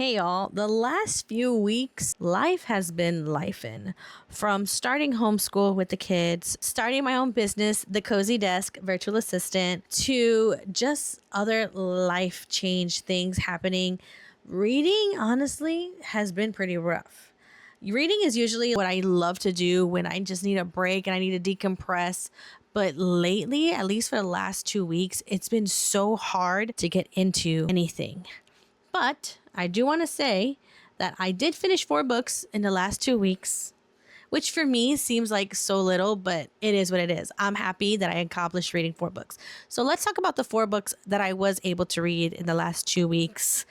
Hey y'all, the last few weeks, life has been lifin'. From starting homeschool with the kids, starting my own business, The Cozy Desk, virtual assistant, to just other life change things happening. Reading, honestly, has been pretty rough. Reading is usually what I love to do when I just need a break and I need to decompress. But lately, at least for the last 2 weeks, it's been so hard to get into anything. But I do want to say that I did finish 4 books in the last 2 weeks, which for me seems like so little, but it is what it is. I'm happy that I accomplished reading 4 books. So let's talk about the 4 books that I was able to read in the last 2 weeks,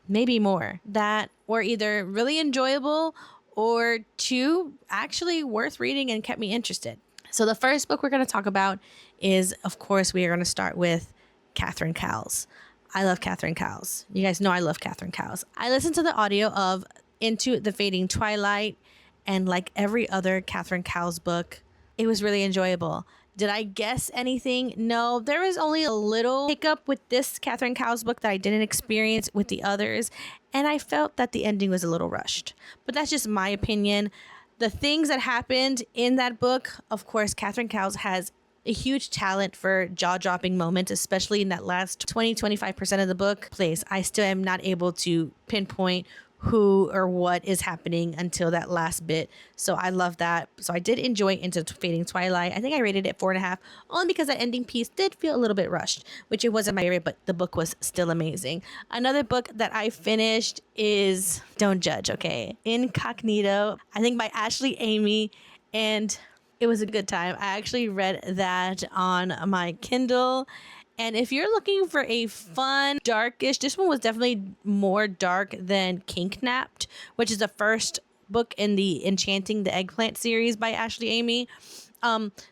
maybe more, that were either really enjoyable or two actually worth reading and kept me interested. So the first book we're going to talk about is, of course, we are going to start with Catherine Cowles. I love Catherine Cowles. You guys know I love Catherine Cowles. I listened to the audio of Into the Fading Twilight, and like every other Catherine Cowles book, it was really enjoyable. Did I guess anything? No, there was only a little hiccup with this Catherine Cowles book that I didn't experience with the others, and I felt that the ending was a little rushed. But that's just my opinion. The things that happened in that book, of course, Catherine Cowles has a huge talent for jaw-dropping moments, especially in that last 20-25% of the book. Place, I still am not able to pinpoint who or what is happening until that last bit. So I love that. So I did enjoy Into Fading Twilight. I think I rated it 4.5, only because that ending piece did feel a little bit rushed, which it wasn't my favorite, but the book was still amazing. Another book that I finished is, don't judge, okay, Incognito, I think by Ashley Amy, and it was a good time. I actually read that on my Kindle. And if you're looking for a fun, darkish, this one was definitely more dark than Kidnapped, which is the first book in the Enchanting the Eggplant series by Ashley Amy.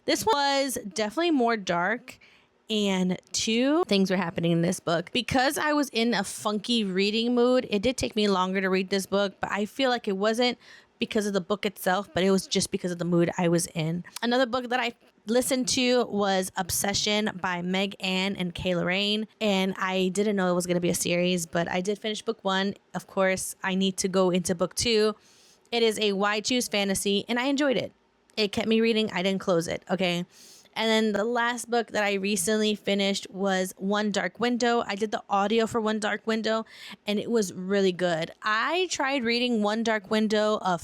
This one was definitely more dark. And 2 things were happening in this book. Because I was in a funky reading mood, it did take me longer to read this book, but I feel like it wasn't because of the book itself, but it was just because of the mood I was in. Another book that I listened to was Obsession by Meg Anne and Kay Lorraine, and I didn't know it was going to be a series, but I did finish book 1. Of course, I need to go into book 2. It is a why choose fantasy, and I enjoyed it. It kept me reading. I didn't close it, okay? And then the last book that I recently finished was One Dark Window. I did the audio for One Dark Window, and it was really good. I tried reading One Dark Window I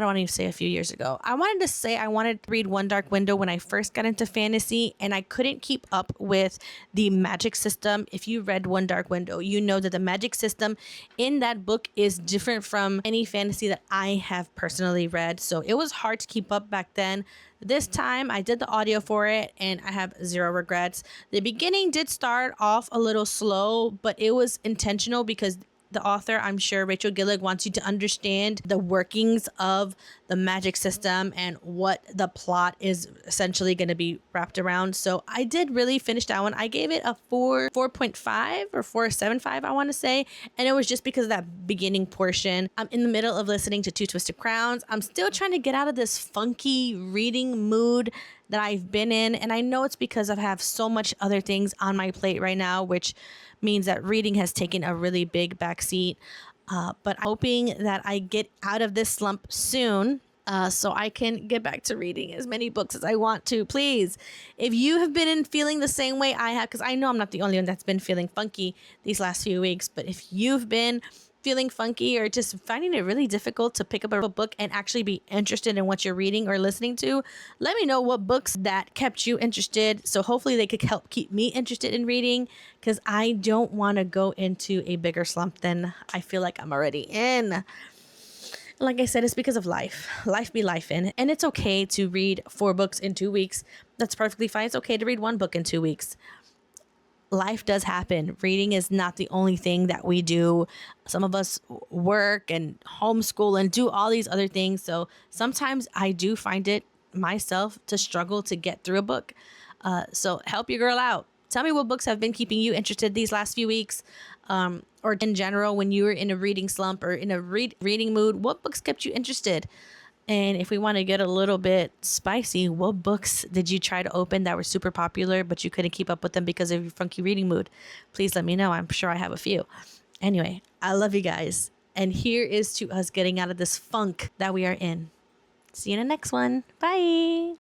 don't want to even say a few years ago. I wanted to read One Dark Window when I first got into fantasy, and I couldn't keep up with the magic system. If you read One Dark Window, you know that the magic system in that book is different from any fantasy that I have personally read. So it was hard to keep up back then. This time I did the audio for it and I have zero regrets. The beginning did start off a little slow, but it was intentional because the author, I'm sure Rachel Gillig, wants you to understand the workings of the magic system and what the plot is essentially going to be wrapped around. So I did really finish that one. I gave it a 4.5 or 4.75, I want to say. And it was just because of that beginning portion. I'm in the middle of listening to Two Twisted Crowns. I'm still trying to get out of this funky reading mood that I've been in. And I know it's because I have so much other things on my plate right now, which means that reading has taken a really big backseat. But I'm hoping that I get out of this slump soon so I can get back to reading as many books as I want to. Please, if you have been feeling the same way I have, because I know I'm not the only one that's been feeling funky these last few weeks, but if you've been feeling funky or just finding it really difficult to pick up a book and actually be interested in what you're reading or listening to, let me know what books that kept you interested. So hopefully they could help keep me interested in reading, because I don't want to go into a bigger slump than I feel like I'm already in. Like I said, it's because of life. Life be lifing. And it's okay to read 4 books in 2 weeks. That's perfectly fine. It's okay to read 1 book in 2 weeks. Life does happen. Reading is not the only thing that we do. Some of us work and homeschool and do all these other things. So sometimes I do find it myself to struggle to get through a book. So help your girl out. Tell me what books have been keeping you interested these last few weeks, or in general, when you were in a reading slump or in a reading mood, what books kept you interested? And if we want to get a little bit spicy, what books did you try to open that were super popular, but you couldn't keep up with them because of your funky reading mood? Please let me know. I'm sure I have a few. Anyway, I love you guys. And here is to us getting out of this funk that we are in. See you in the next one. Bye.